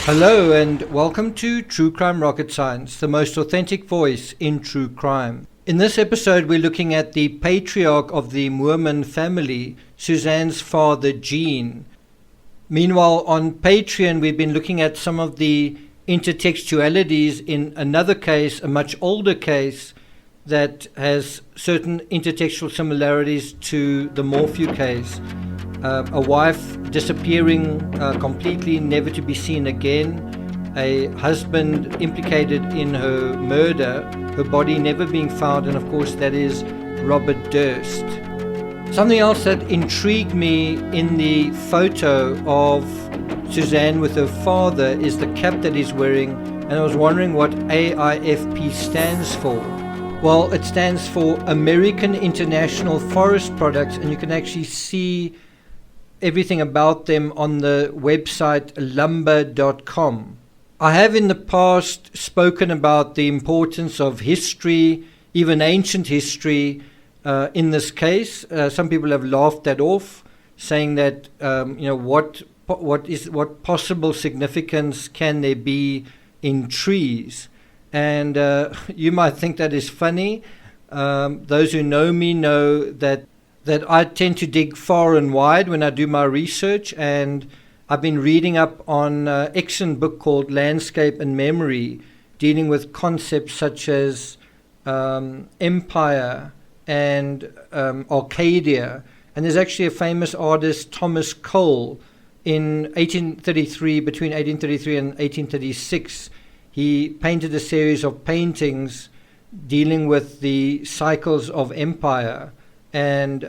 Hello and welcome to True Crime Rocket Science, the most authentic voice in true crime. In this episode, we're looking at the patriarch of the Moorman family, Suzanne's father, Gene. Meanwhile, on Patreon, we've been looking at some of the intertextualities in another case, a much older case, that has certain intertextual similarities to the Morphew case. A wife disappearing completely, never to be seen again. A husband implicated in her murder, her body never being found, and of course that is Robert Durst. Something else that intrigued me in the photo of Suzanne with her father is the cap that he's wearing, and I was wondering what AIFP stands for. Well, it stands for American International Forest Products, and you can actually see everything about them on the website lumber.com. I have in the past spoken about the importance of history, even ancient history, in this case. Some people have laughed that off, saying that what possible significance can there be in trees? And you might think that is funny. Those who know me know that I tend to dig far and wide when I do my research, and I've been reading up on an excellent book called Landscape and Memory, dealing with concepts such as empire and Arcadia. And there's actually a famous artist, Thomas Cole, in 1833, between 1833 and 1836, he painted a series of paintings dealing with the cycles of empire. And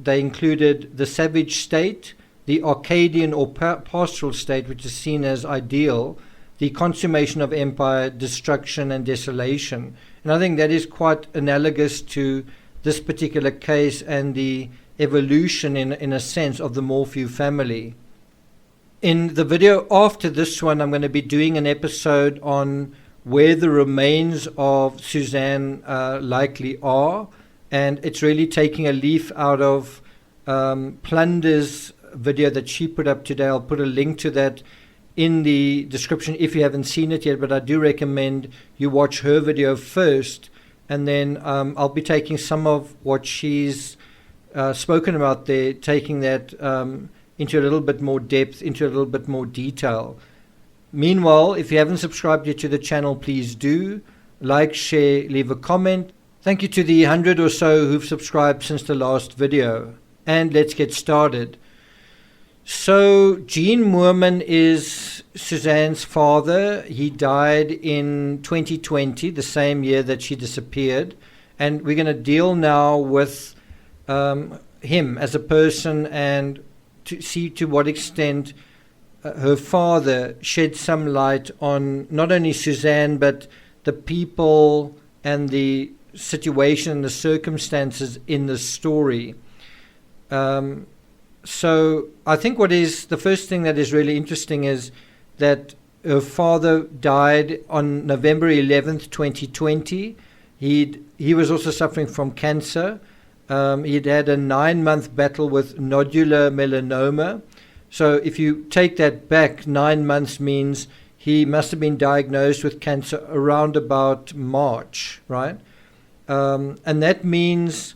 they included the savage state, the Arcadian or pastoral state, which is seen as ideal, the consummation of empire, destruction and desolation. And I think that is quite analogous to this particular case and the evolution, in a sense, of the Morphew family. In the video after this one, I'm going to be doing an episode on where the remains of Suzanne likely are. And it's really taking a leaf out of Plunder's video that she put up today. I'll put a link to that in the description if you haven't seen it yet, but I do recommend you watch her video first, and then I'll be taking some of what she's spoken about there, taking that into a little bit more depth, into a little bit more detail. Meanwhile, if you haven't subscribed yet to the channel, please do. Like, share, leave a comment. Thank you to the 100 or so who've subscribed since the last video. And let's get started. So Gene Moorman is Suzanne's father. He died in 2020, the same year that she disappeared. And we're going to deal now with him as a person and to see to what extent her father shed some light on not only Suzanne, but the people and the situation, the circumstances in the story. So I think what is the first thing that is really interesting is that her father died on November 11th, 2020. He was also suffering from cancer. He'd had a 9-month battle with nodular melanoma. So if you take that back, 9 months means he must have been diagnosed with cancer around about March, right? And that means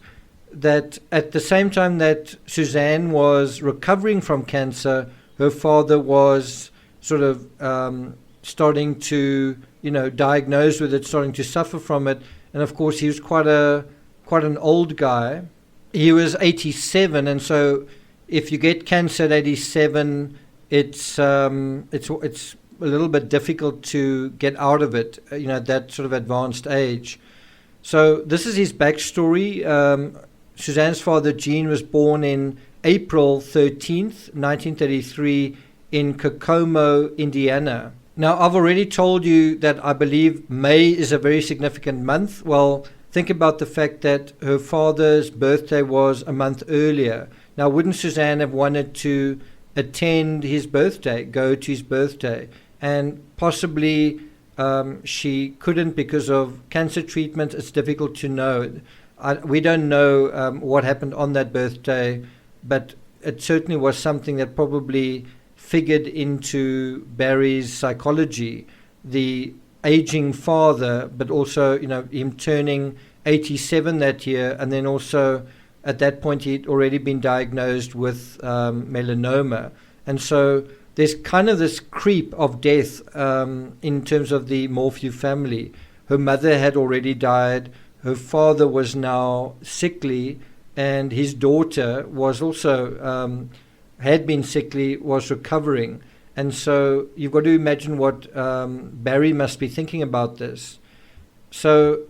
that at the same time that Suzanne was recovering from cancer, her father was sort of starting to, diagnosed with it, starting to suffer from it. And of course, he was quite an old guy. He was 87, and so if you get cancer at 87, it's a little bit difficult to get out of it, at that sort of advanced age. So this is his backstory. Suzanne's father, Gene, was born in April 13th, 1933 in Kokomo, Indiana. Now, I've already told you that I believe May is a very significant month. Well, think about the fact that her father's birthday was a month earlier. Now, wouldn't Suzanne have wanted to attend his birthday, go to his birthday? And possibly she couldn't because of cancer treatment. It's difficult to know. We don't know what happened on that birthday, but it certainly was something that probably figured into Barry's psychology. The aging father, but also, him turning 87 that year, and then also at that point he'd already been diagnosed with melanoma. And so there's kind of this creep of death in terms of the Morphew family. Her mother had already died, her father was now sickly, and his daughter was also had been sickly, was recovering. And so you've got to imagine what Barry must be thinking about this. So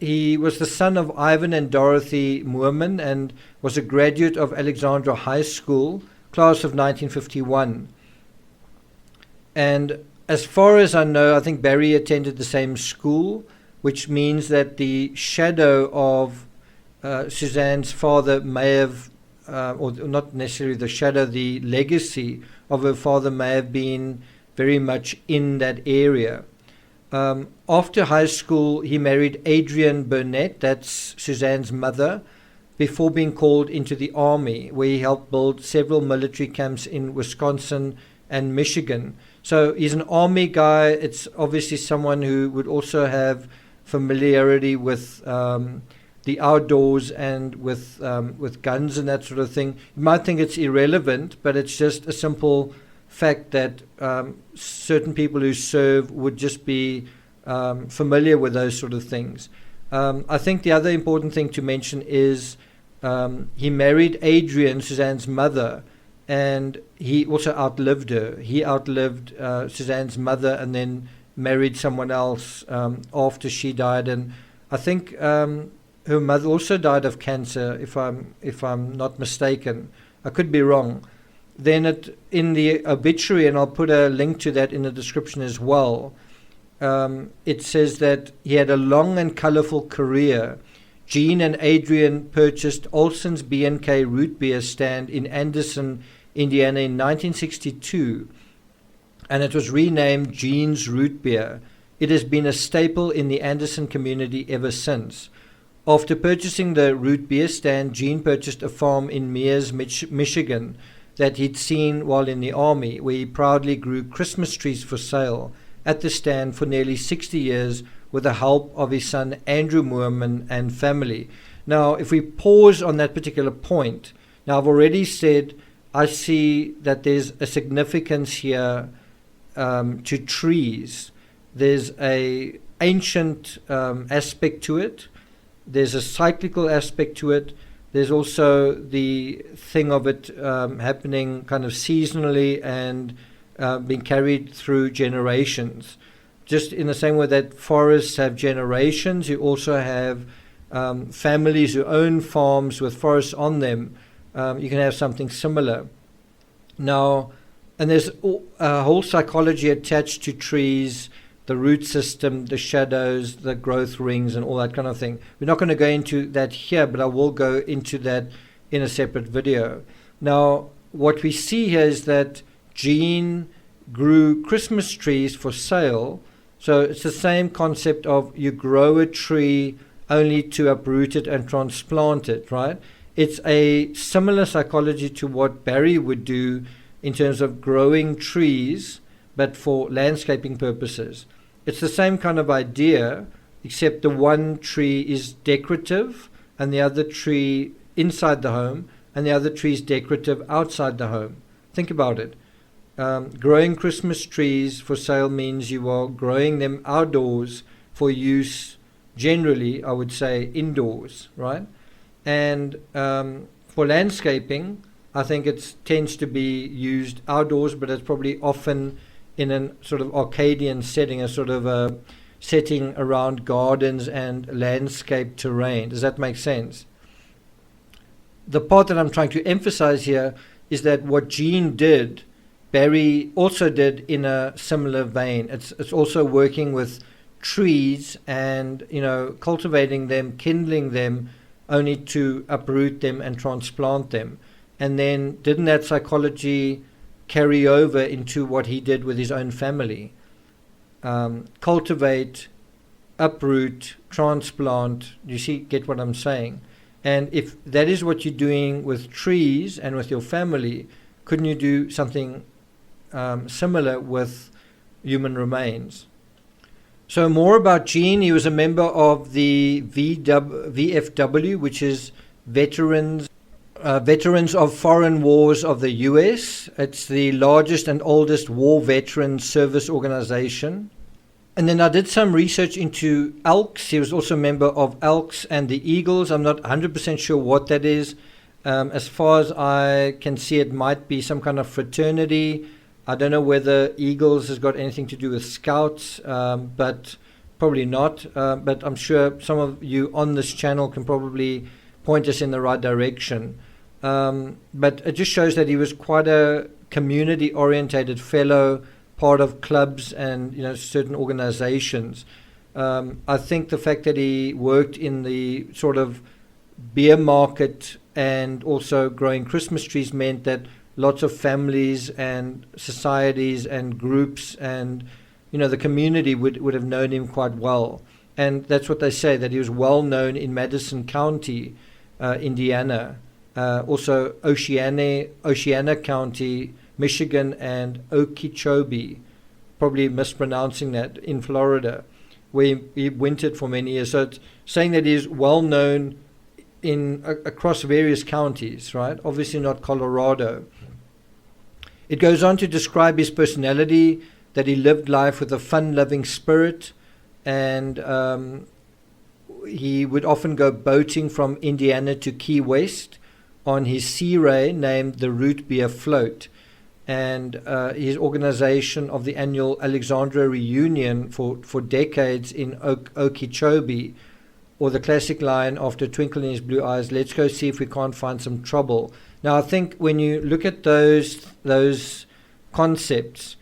he was the son of Ivan and Dorothy Moorman and was a graduate of Alexandra High School, class of 1951. And as far as I know, I think Barry attended the same school, which means that the shadow of Suzanne's father may have, or not necessarily the shadow, the legacy of her father may have been very much in that area. After high school, he married Adrienne Burnett, that's Suzanne's mother, before being called into the army, where he helped build several military camps in Wisconsin and Michigan. So he's an army guy. It's obviously someone who would also have familiarity with the outdoors and with guns and that sort of thing. You might think it's irrelevant, but it's just a simple fact that certain people who serve would just be familiar with those sort of things. I think the other important thing to mention is he married Adrienne, Suzanne's mother, and he also outlived her. He outlived Suzanne's mother and then married someone else after she died. And I think her mother also died of cancer, if I'm not mistaken. I could be wrong. Then in the obituary, and I'll put a link to that in the description as well, it says that he had a long and colorful career. Gene and Adrienne purchased Olson's B&K root beer stand in Anderson, Indiana in 1962, and it was renamed Gene's Root Beer. It has been a staple in the Anderson community ever since. After purchasing the root beer stand, Gene purchased a farm in Mears, Michigan, that he'd seen while in the army, where he proudly grew Christmas trees for sale at the stand for nearly 60 years with the help of his son Andrew Moorman and family. Now, if we pause on that particular point, now I've already said I see that there's a significance here to trees. There's a ancient aspect to it. There's a cyclical aspect to it. There's also the thing of it happening kind of seasonally and being carried through generations. Just in the same way that forests have generations, you also have families who own farms with forests on them. You can have something similar. Now, and there's a whole psychology attached to trees, the root system, the shadows, the growth rings, and all that kind of thing. We're not going to go into that here, but I will go into that in a separate video. Now, what we see here is that Gene grew Christmas trees for sale. So it's the same concept of you grow a tree only to uproot it and transplant it, right? It's a similar psychology to what Barry would do in terms of growing trees, but for landscaping purposes. It's the same kind of idea, except the one tree is decorative and the other tree inside the home, and the other tree is decorative outside the home. Think about it. Growing Christmas trees for sale means you are growing them outdoors for use, generally, I would say, indoors, right? And for landscaping, I think it tends to be used outdoors, but it's probably often in a sort of Arcadian setting, a sort of a setting around gardens and landscape terrain. Does that make sense? The part that I'm trying to emphasize here is that what Gene did, Barry also did in a similar vein. It's also working with trees and, cultivating them, kindling them, only to uproot them and transplant them. And then didn't that psychology carry over into what he did with his own family? Cultivate, uproot, transplant. You see, get what I'm saying? And if that is what you're doing with trees and with your family, couldn't you do something similar with human remains. So more about Gene. He was a member of the VFW, which is Veterans of Foreign Wars of the US. It's the largest and oldest war veterans service organization. And then I did some research into Elks. He was also a member of Elks and the Eagles. I'm not 100% sure what that is. As far as I can see, it might be some kind of fraternity. I don't know whether Eagles has got anything to do with Scouts, but probably not. But I'm sure some of you on this channel can probably point us in the right direction. But it just shows that he was quite a community-orientated fellow, part of clubs and certain organizations. I think the fact that he worked in the sort of beer market and also growing Christmas trees meant that lots of families and societies and groups and the community would have known him quite well. And that's what they say, that he was well known in Madison County, Indiana, also Oceana County, Michigan, and Okeechobee, probably mispronouncing that, in Florida, where he wintered for many years. So it's saying that he is well known across various counties, right? Obviously not Colorado. It goes on to describe his personality, that he lived life with a fun-loving spirit, and he would often go boating from Indiana to Key West on his Sea Ray named the Root Beer Float. And his organization of the annual Alexandria reunion for decades in Okeechobee, or the classic line after Twinkle in His Blue Eyes, let's go see if we can't find some trouble. Now, I think when you look at those concepts,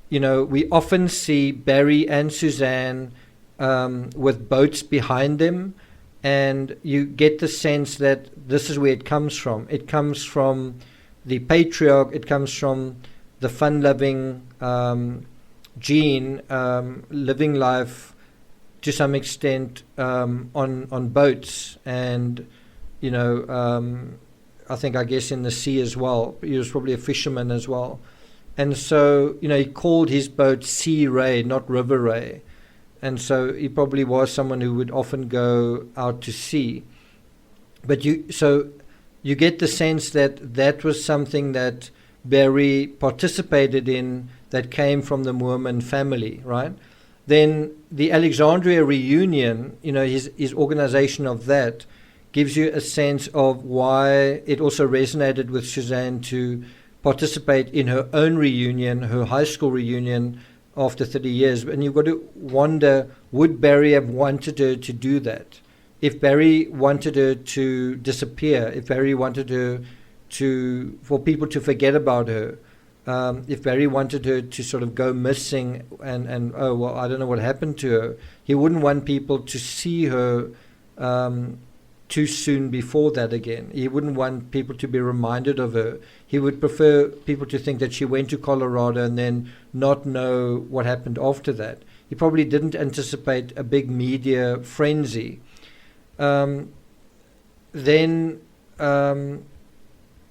we often see Barry and Suzanne with boats behind them, and you get the sense that this is where it comes from. It comes from the patriarch, it comes from the fun-loving Gene, living life to some extent on boats, and I guess in the sea as well. He was probably a fisherman as well, and so he called his boat Sea Ray, not River Ray, and so he probably was someone who would often go out to sea. But you get the sense that was something that Barry participated in, that came from the Moorman family, right? Then the Alexandria reunion, his organization of that, gives you a sense of why it also resonated with Suzanne to participate in her own reunion, her high school reunion after 30 years. And you've got to wonder, would Barry have wanted her to do that? If Barry wanted her to disappear, if Barry wanted her for people to forget about her, if Barry wanted her to sort of go missing and oh, well, I don't know what happened to her, he wouldn't want people to see her too soon before that again. He wouldn't want people to be reminded of her. He would prefer people to think that she went to Colorado and then not know what happened after that. He probably didn't anticipate a big media frenzy. Then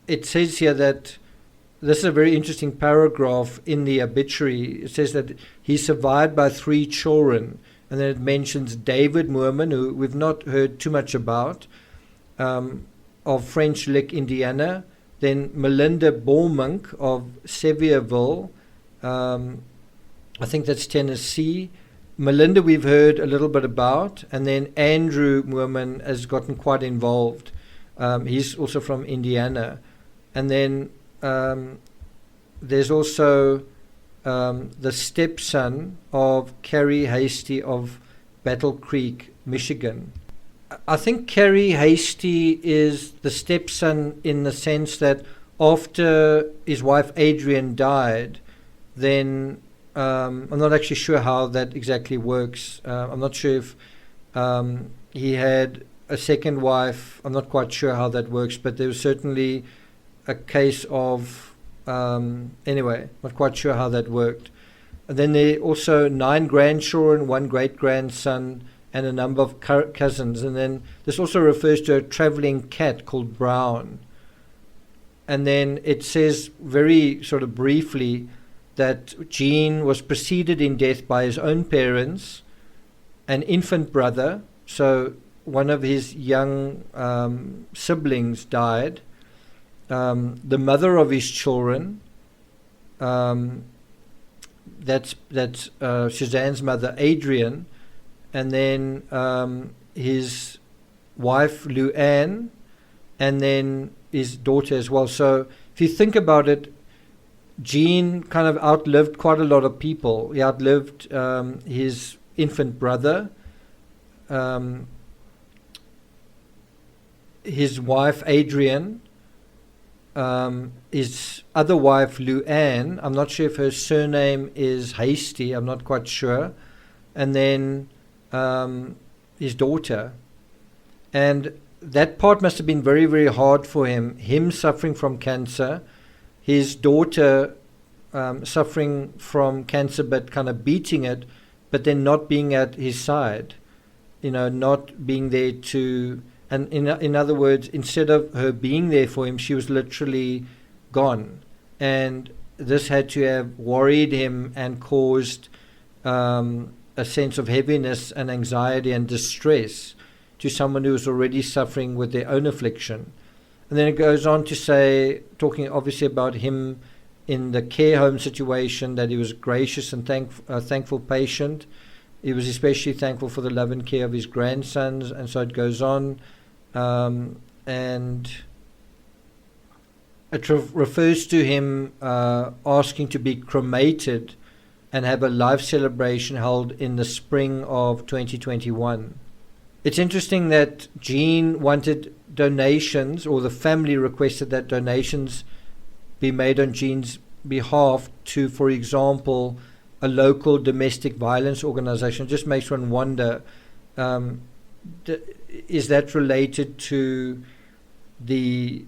it says here that this is a very interesting paragraph in the obituary. It says that he's survived by 3 children, and then it mentions David Moorman, who we've not heard too much about, of French Lick, Indiana. Then Melinda Bormunk of Sevierville, I think that's Tennessee. Melinda we've heard a little bit about, and then Andrew Moorman has gotten quite involved. He's also from Indiana. And then there's also the stepson of Carrie Hasty of Battle Creek, Michigan. I think Carrie Hasty is the stepson in the sense that after his wife Adrian died, then I'm not actually sure how that exactly works. I'm not sure if he had a second wife. I'm not quite sure how that works, but there was certainly a case of, anyway, not quite sure how that worked. And then there are also 9 grandchildren, 1 great-grandson, and a number of cousins. And then this also refers to a traveling cat called Brown. And then it says very sort of briefly that Gene was preceded in death by his own parents, an infant brother, so one of his young siblings died, the mother of his children, that's Suzanne's mother, Adrian, and then his wife, Luann, and then his daughter as well. So if you think about it, Gene kind of outlived quite a lot of people. He outlived his infant brother, his wife, Adrian, his other wife, Luann. I'm not sure if her surname is Hasty. I'm not quite sure. And then his daughter. And that part must have been very, very hard for him suffering from cancer, his daughter suffering from cancer but kind of beating it, but then not being at his side, not being there to, and in other words, instead of her being there for him, she was literally gone. And this had to have worried him and caused a sense of heaviness and anxiety and distress to someone who was already suffering with their own affliction. And then it goes on to say, talking obviously about him in the care home situation, that he was gracious and thankful patient. He was especially thankful for the love and care of his grandsons, and so it goes on. And it refers to him asking to be cremated and have a life celebration held in the spring of 2021. It's interesting that Gene wanted donations, or the family requested that donations be made on Gene's behalf to, for example, a local domestic violence organization. It just makes one wonder, is that related to the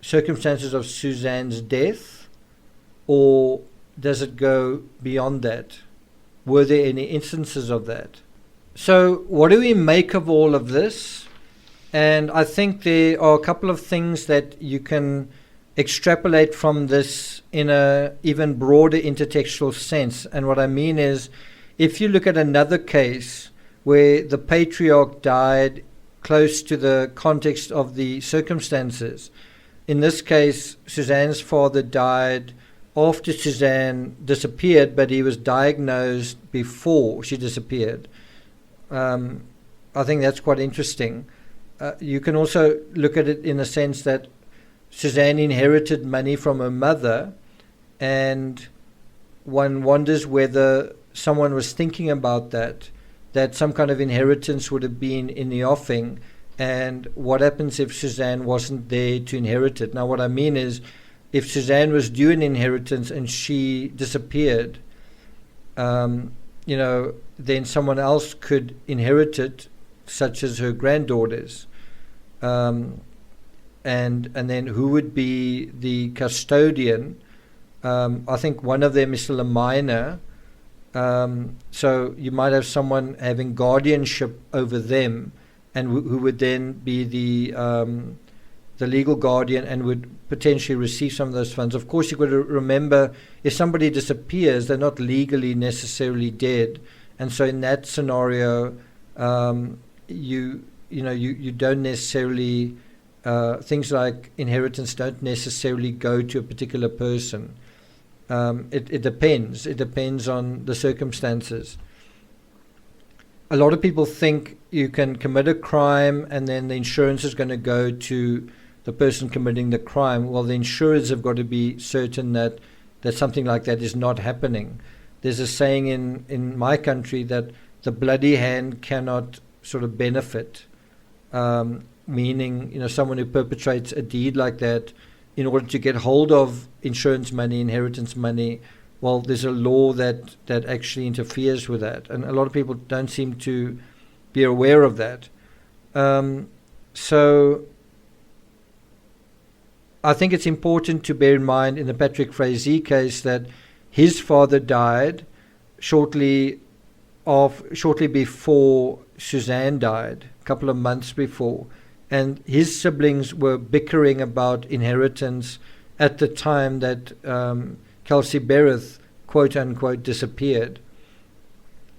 circumstances of Suzanne's death, or does it go beyond that? Were there any instances of that? So what do we make of all of this? And I think there are a couple of things that you can extrapolate from this in a even broader intertextual sense. And what I mean is, if you look at another case where the patriarch died close to the context of the circumstances, in this case, Suzanne's father died after Suzanne disappeared, but he was diagnosed before she disappeared. I think that's quite interesting. You can also look at it in the sense that Suzanne inherited money from her mother, and one wonders whether someone was thinking about that some kind of inheritance would have been in the offing, and what happens if Suzanne wasn't there to inherit it. Now, what I mean is, if Suzanne was due an inheritance and she disappeared, then someone else could inherit it, such as her granddaughters. And then who would be the custodian? I think one of them is still a minor. So you might have someone having guardianship over them, and who would then be the legal guardian and would potentially receive some of those funds. Of course, you've got to remember, if somebody disappears, they're not legally necessarily dead. And so in that scenario, you don't necessarily, things like inheritance don't necessarily go to a particular person. It depends. It depends on the circumstances. A lot of people think you can commit a crime and then the insurance is going to go to the person committing the crime. Well, the insurers have got to be certain that something like that is not happening. There's a saying in my country that the bloody hand cannot sort of benefit, meaning, someone who perpetrates a deed like that, in order to get hold of insurance money, inheritance money, well, there's a law that actually interferes with that. And a lot of people don't seem to be aware of that. So I think it's important to bear in mind in the Patrick Frazee case that his father died shortly before Suzanne died, a couple of months before. And his siblings were bickering about inheritance at the time that Kelsey Bereth quote unquote disappeared.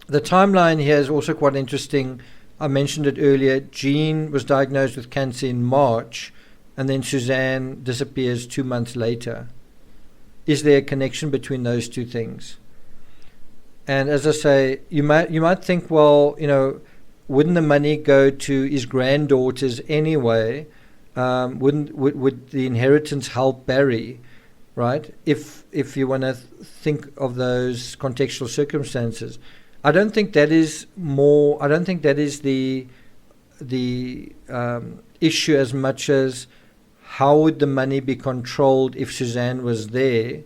The timeline here is also quite interesting. I mentioned it earlier. Gene was diagnosed with cancer in March, and then Suzanne disappears 2 months later. Is there a connection between those two things? And as I say, you might think, well, wouldn't the money go to his granddaughters anyway? Would the inheritance help Barry, right? If you want to think of those contextual circumstances, I don't think that is more. I don't think that is the issue as much as how would the money be controlled if Suzanne was there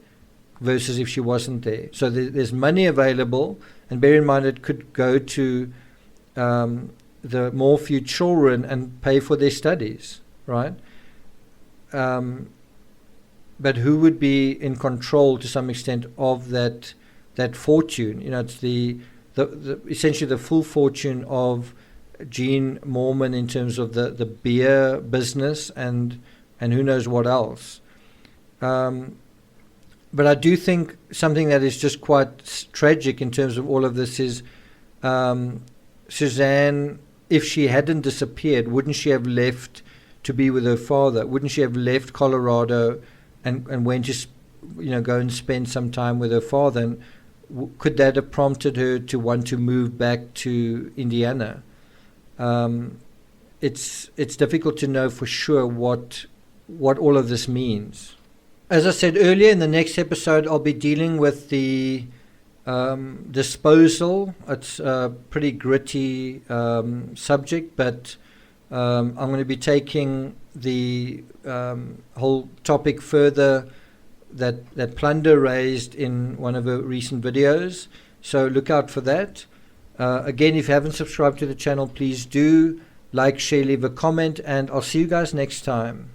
versus if she wasn't there. So there's money available, and bear in mind it could go to the Morphew children and pay for their studies, right? But who would be in control to some extent of that fortune? It's the essentially the full fortune of Gene Moorman in terms of the beer business and who knows what else. But I do think something that is just quite tragic in terms of all of this is Suzanne, if she hadn't disappeared, wouldn't she have left to be with her father? Wouldn't she have left Colorado and went to go and spend some time with her father? And could that have prompted her to want to move back to Indiana? It's difficult to know for sure what all of this means. As I said earlier, in the next episode, I'll be dealing with the disposal. It's a pretty gritty subject, but I'm going to be taking the whole topic further that Plunder raised in one of her recent videos. So look out for that. Again, if you haven't subscribed to the channel, please do like, share, leave a comment, and I'll see you guys next time.